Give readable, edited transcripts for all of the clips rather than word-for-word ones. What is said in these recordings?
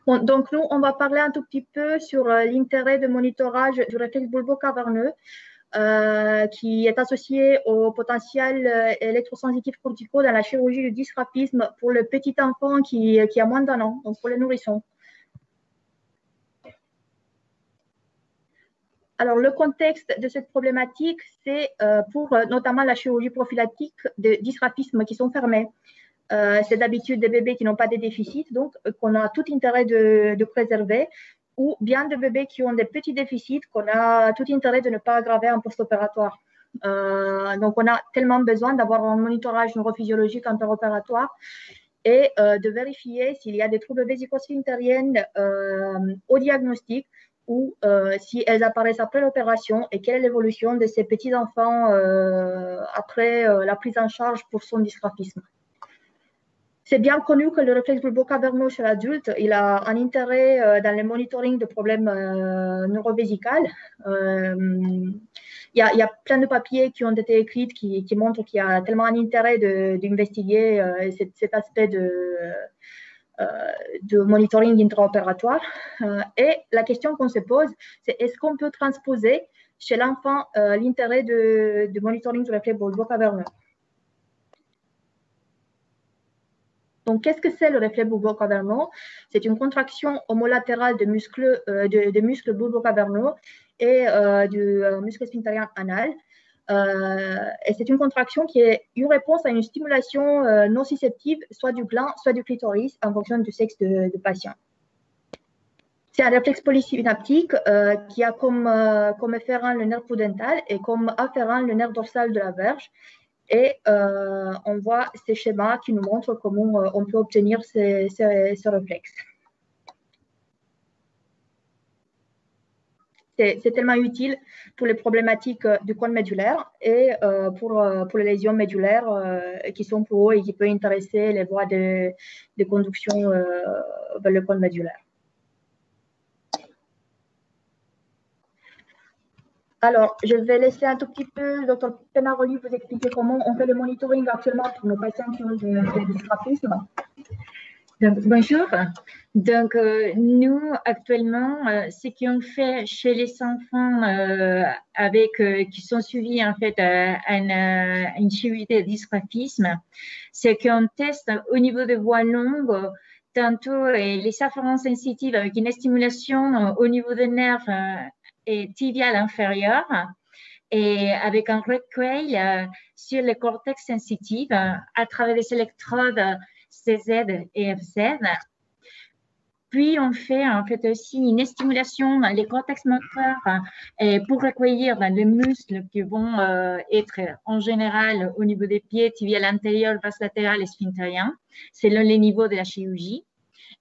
Bon, donc, nous, on va parler un tout petit peu sur l'intérêt de monitorage du réflexe bulbo-caverneux qui est associé au potentiel électrosensitif corticaux dans la chirurgie du dysgraphisme pour le petit enfant qui a moins d'un an, donc pour les nourrissons. Alors, le contexte de cette problématique, c'est pour notamment la chirurgie prophylactique de dysgraphismes qui sont fermés. C'est d'habitude des bébés qui n'ont pas de déficits, donc qu'on a tout intérêt de préserver, ou bien des bébés qui ont des petits déficits qu'on a tout intérêt de ne pas aggraver en post-opératoire. Donc, on a tellement besoin d'avoir un monitorage neurophysiologique interopératoire et de vérifier s'il y a des troubles vésico-sphinctériennes au diagnostic ou si elles apparaissent après l'opération et quelle est l'évolution de ces petits-enfants après la prise en charge pour son dysgraphisme. C'est bien connu que le réflexe bulbo-caverneux chez l'adulte, il a un intérêt dans le monitoring de problèmes neurovésicaux. Il y a plein de papiers qui ont été écrits qui montrent qu'il y a tellement un intérêt d'investiguer cet aspect de monitoring intraopératoire. Et la question qu'on se pose, c'est est-ce qu'on peut transposer chez l'enfant l'intérêt de monitoring du réflexe bulbo-caverneux? Donc, qu'est-ce que c'est le réflexe bulbo-caverneux? C'est une contraction homolatérale de muscles bulbo-caverneux et du muscle sphinctérien anal. Et c'est une contraction qui est une réponse à une stimulation nociceptive, soit du gland, soit du clitoris, en fonction du sexe de patient. C'est un réflexe polysynaptique qui a comme efférent le nerf prudental et comme afférent le nerf dorsal de la verge. Et on voit ces schémas qui nous montrent comment on peut obtenir ces réflexes. C'est tellement utile pour les problématiques du cône médulaire et pour les lésions médulaires qui sont pour eux et qui peuvent intéresser les voies de conduction vers le cône médulaire. Alors, je vais laisser un tout petit peu le Dr Penaroli vous expliquer comment on fait le monitoring actuellement pour nos patients qui ont du dysgraphisme. Donc, bonjour. Donc, nous, actuellement, ce qu'on fait chez les enfants qui sont suivis en fait à une chirurgie de dysgraphisme, c'est qu'on teste au niveau des voies longues tantôt les afférences sensitives avec une stimulation au niveau des nerfs et tibial inférieur et avec un recoil sur le cortex sensitif à travers les électrodes CZ et FZ. Puis, on fait en fait aussi une stimulation dans les cortex moteurs pour recueillir dans les muscles qui vont être en général au niveau des pieds, tibial antérieur, base latérale et sphinctérien, selon les niveaux de la chirurgie.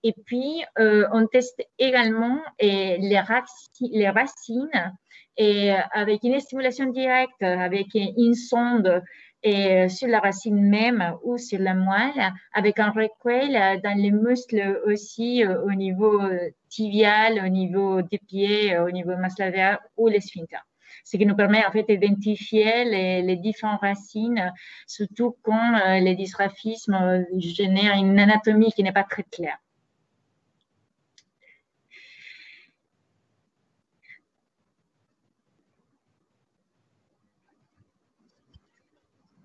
Et puis, on teste également les racines et avec une stimulation directe, avec une sonde sur la racine même ou sur la moelle, avec un recoil dans les muscles aussi au niveau tibial, au niveau des pieds, au niveau masse latérale ou les sphincters. Ce qui nous permet en fait d'identifier les différentes racines, surtout quand les dysgraphismes génèrent une anatomie qui n'est pas très claire.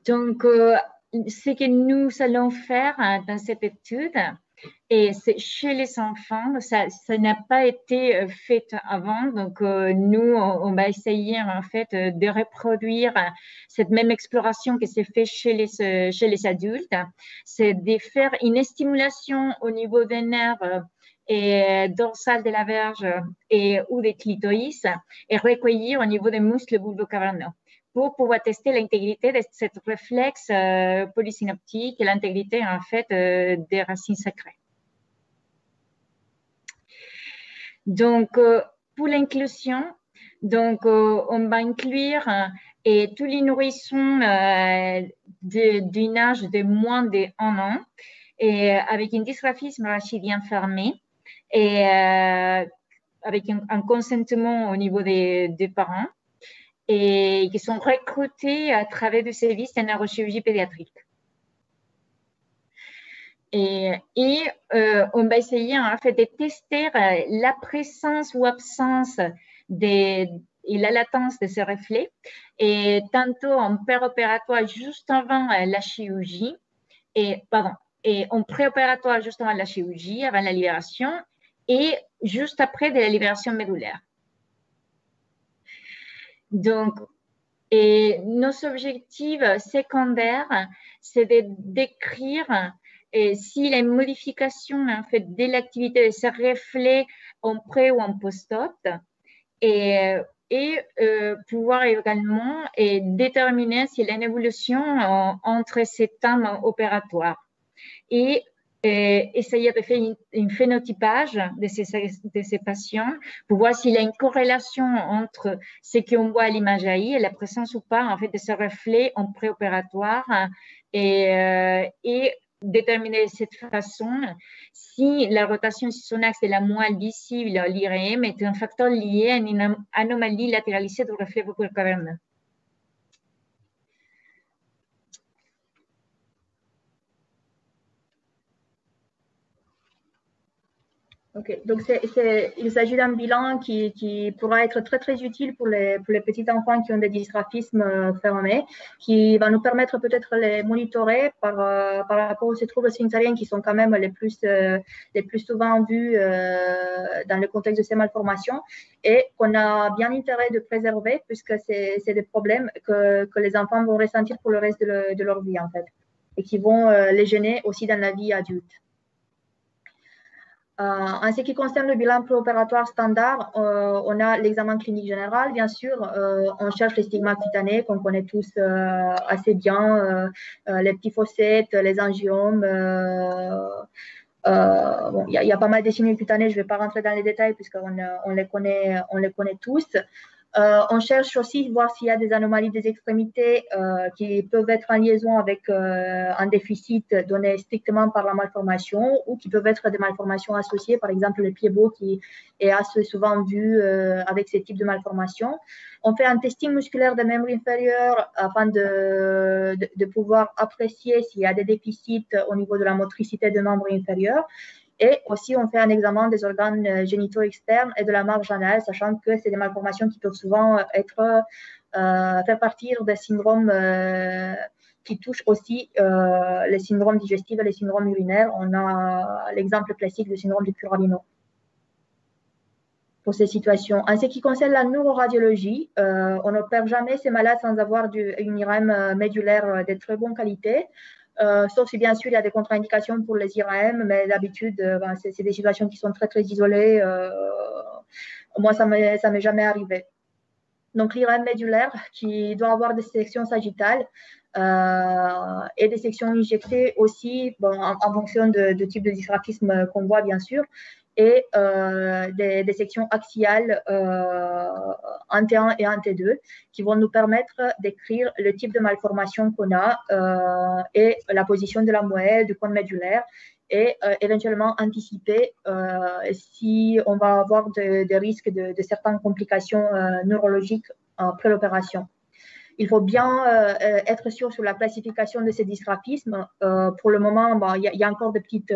Donc, ce que nous allons faire dans cette étude, et c'est chez les enfants, ça n'a pas été fait avant. Donc, nous, on va essayer en fait de reproduire cette même exploration qui s'est faite chez les adultes. C'est de faire une stimulation au niveau des nerfs et dorsal de la verge ou des clitoris et recueillir au niveau des muscles bulbo-caverneux pour pouvoir tester l'intégrité de cette réflexe polysynaptique et l'intégrité en fait des racines sacrées. Donc, pour l'inclusion, on va inclure tous les nourrissons d'un âge de moins de 1 an et avec un dysgraphisme rachidien fermé et avec un consentement au niveau des parents et qui sont recrutés à travers du service de neurochirurgie pédiatrique. On va essayer en fait de tester la présence ou absence et la latence de ces reflets, et tantôt en préopératoire juste avant la chirurgie, et en préopératoire juste avant la chirurgie, avant la libération, et juste après de la libération médulaire. Donc, et nos objectifs secondaires, c'est de décrire s'il y a une modification en fait, de l'activité de ces reflets en pré ou en post-op, et pouvoir également déterminer s'il y a une évolution entre ces temps opératoires. Et essayer de faire un phénotypage de ces patients pour voir s'il y a une corrélation entre ce qu'on voit à l'imagerie et la présence ou pas en fait, de ces reflets en préopératoire, et déterminer de cette façon si la rotation sur son axe de la moelle visible, l'IRM, est un facteur lié à une anomalie latéralisée du reflet buccal caverneux. Ok, donc il s'agit d'un bilan qui pourra être très très utile pour les petits enfants qui ont des dysgraphismes fermés, qui va nous permettre peut-être de les monitorer par rapport aux troubles sphinctériens qui sont quand même les plus souvent vus dans le contexte de ces malformations, et qu'on a bien intérêt de préserver puisque c'est des problèmes que les enfants vont ressentir pour le reste de leur vie en fait, et qui vont les gêner aussi dans la vie adulte. En ce qui concerne le bilan préopératoire standard, on a l'examen clinique général, bien sûr. On cherche les stigmates cutanés qu'on connaît tous assez bien, les petits fossettes, les angiomes. Il y a pas mal de signes cutanés, je ne vais pas rentrer dans les détails puisqu'on les connaît tous. On cherche aussi voir s'il y a des anomalies des extrémités qui peuvent être en liaison avec un déficit donné strictement par la malformation, ou qui peuvent être des malformations associées, par exemple le pied beau qui est assez souvent vu avec ce type de malformation. On fait un testing musculaire des membres inférieurs afin de pouvoir apprécier s'il y a des déficits au niveau de la motricité des membres inférieurs. Et aussi, on fait un examen des organes génitaux externes et de la marge anale, sachant que c'est des malformations qui peuvent souvent faire partir des syndromes qui touchent aussi les syndromes digestifs et les syndromes urinaires. On a l'exemple classique du syndrome du Curralino pour ces situations. En ce qui concerne la neuroradiologie, on n'opère jamais ces malades sans avoir une IRM médulaire de très bonne qualité. Sauf si bien sûr il y a des contre-indications pour les IRM, mais d'habitude c'est des situations qui sont très très isolées. Moi ça m'est jamais arrivé. Donc l'IRM médulaire qui doit avoir des sections sagittales et des sections injectées aussi, en fonction du type de dysgraphisme qu'on voit bien sûr, et des sections axiales en T1 et en T2 qui vont nous permettre d'écrire le type de malformation qu'on a et la position de la moelle, du cône médulaire, et éventuellement anticiper si on va avoir des risques de certaines complications neurologiques après l'opération. Il faut bien être sûr sur la classification de ces dysgraphismes. Pour le moment, il y a encore des petites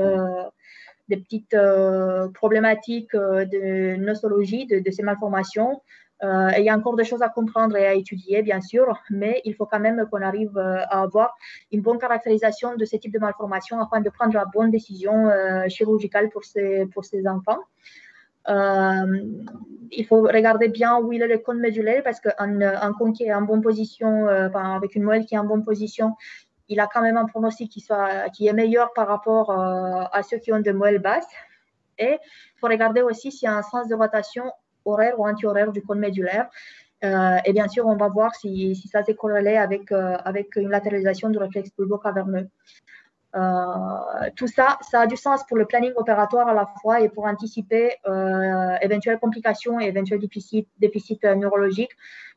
problématiques de nosologie de ces malformations. Il y a encore des choses à comprendre et à étudier, bien sûr, mais il faut quand même qu'on arrive à avoir une bonne caractérisation de ce type de malformation afin de prendre la bonne décision chirurgicale pour ces enfants. Il faut regarder bien où il est le cône médulaire parce qu'un cône qui est en bonne position, avec une moelle qui est en bonne position, il a quand même un pronostic qui est meilleur par rapport à ceux qui ont des moelles basses. Et il faut regarder aussi s'il y a un sens de rotation horaire ou anti-horaire du cône médulaire. Et bien sûr, on va voir si ça s'est corrélé avec une latéralisation du réflexe bulbo-caverneux. Tout ça a du sens pour le planning opératoire à la fois et pour anticiper éventuelles complications et éventuels déficits neurologiques.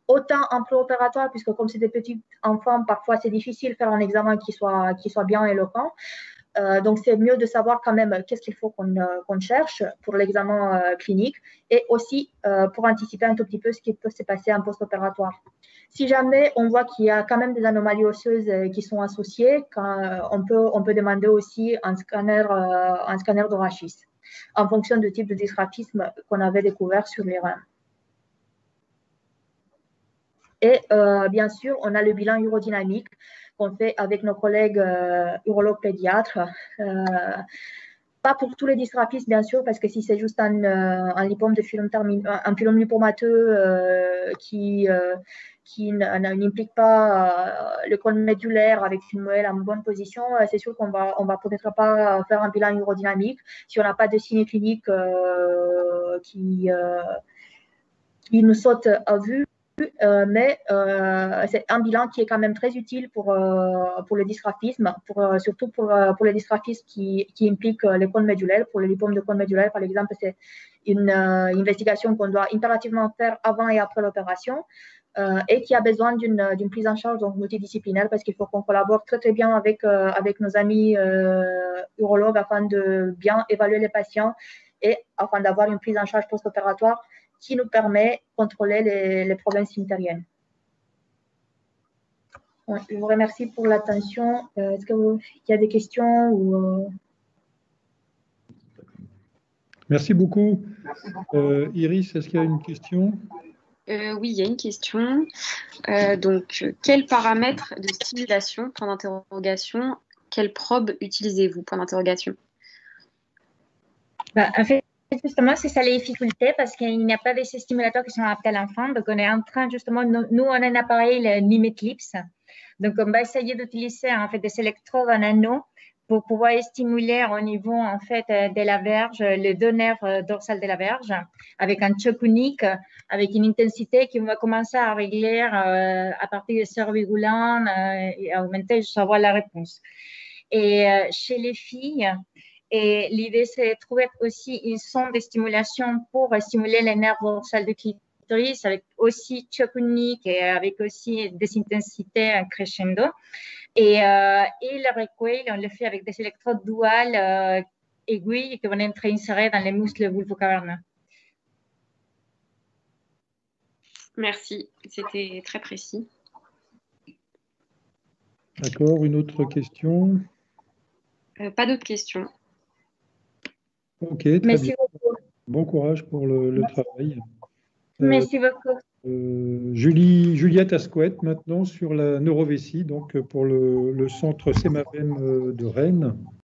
Autant en préopératoire, puisque comme c'est des petits enfants, parfois c'est difficile de faire un examen qui soit bien éloquent. Donc, c'est mieux de savoir quand même qu'est-ce qu'il faut qu'on cherche pour l'examen clinique, et aussi pour anticiper un tout petit peu ce qui peut se passer en post-opératoire. Si jamais on voit qu'il y a quand même des anomalies osseuses qui sont associées, on peut demander aussi un scanner de rachis en fonction du type de dysgraphisme qu'on avait découvert sur les reins. Et bien sûr, on a le bilan urodynamique qu'on fait avec nos collègues urologues pédiatres. Pas pour tous les dysgraphismes, bien sûr, parce que si c'est juste un lipome de un pilome lipomateux qui n'implique pas le cône médulaire avec une moelle en bonne position, c'est sûr qu'on va peut-être pas faire un bilan urodynamique si on n'a pas de signes cliniques qui nous sautent à vue. Mais c'est un bilan qui est quand même très utile pour le dysgraphisme, surtout pour les dysgraphismes qui impliquent les cônes médulaires. Pour les lipomes de cône médulaire, par exemple, c'est une investigation qu'on doit impérativement faire avant et après l'opération et qui a besoin d'une prise en charge donc multidisciplinaire parce qu'il faut qu'on collabore très, très bien avec nos amis urologues afin de bien évaluer les patients et afin d'avoir une prise en charge post-opératoire qui nous permet de contrôler les problèmes sphinctériens. Ouais, je vous remercie pour l'attention. Est-ce qu'il y a des questions ou, Merci beaucoup. Iris, est-ce qu'il y a une question? Oui, il y a une question. Donc, quels paramètres de stimulation, point d'interrogation, quelle probe utilisez-vous, point d'interrogation? En fait, justement, c'est ça les difficultés parce qu'il n'y a pas de ces stimulateurs qui sont adaptés à l'enfant. Donc, on est en train, justement, nous, on a un appareil, le Mimeclips. Donc, on va essayer d'utiliser, en fait, des électrodes en anneau pour pouvoir stimuler au niveau, en fait, de la verge, le deux nerfs dorsal de la verge, avec un choc unique, avec une intensité qui va commencer à régler à partir de 0,1 et à augmenter jusqu'à avoir la réponse. Et chez les filles, et l'idée, c'est de trouver aussi une sonde de stimulation pour stimuler les nerfs dorsales du clitoris avec aussi choc unique et avec aussi des intensités crescendo. Et le recoil, on le fait avec des électrodes duales aiguilles qui vont être insérées dans les muscles vulvo-caverneux. Merci, c'était très précis. D'accord, une autre question? Pas d'autres questions. Ok, très Merci bien. beaucoup. Bon courage pour le travail. Merci beaucoup. Juliette Asquette, maintenant sur la neurovessie, donc pour le centre Sémavem de Rennes.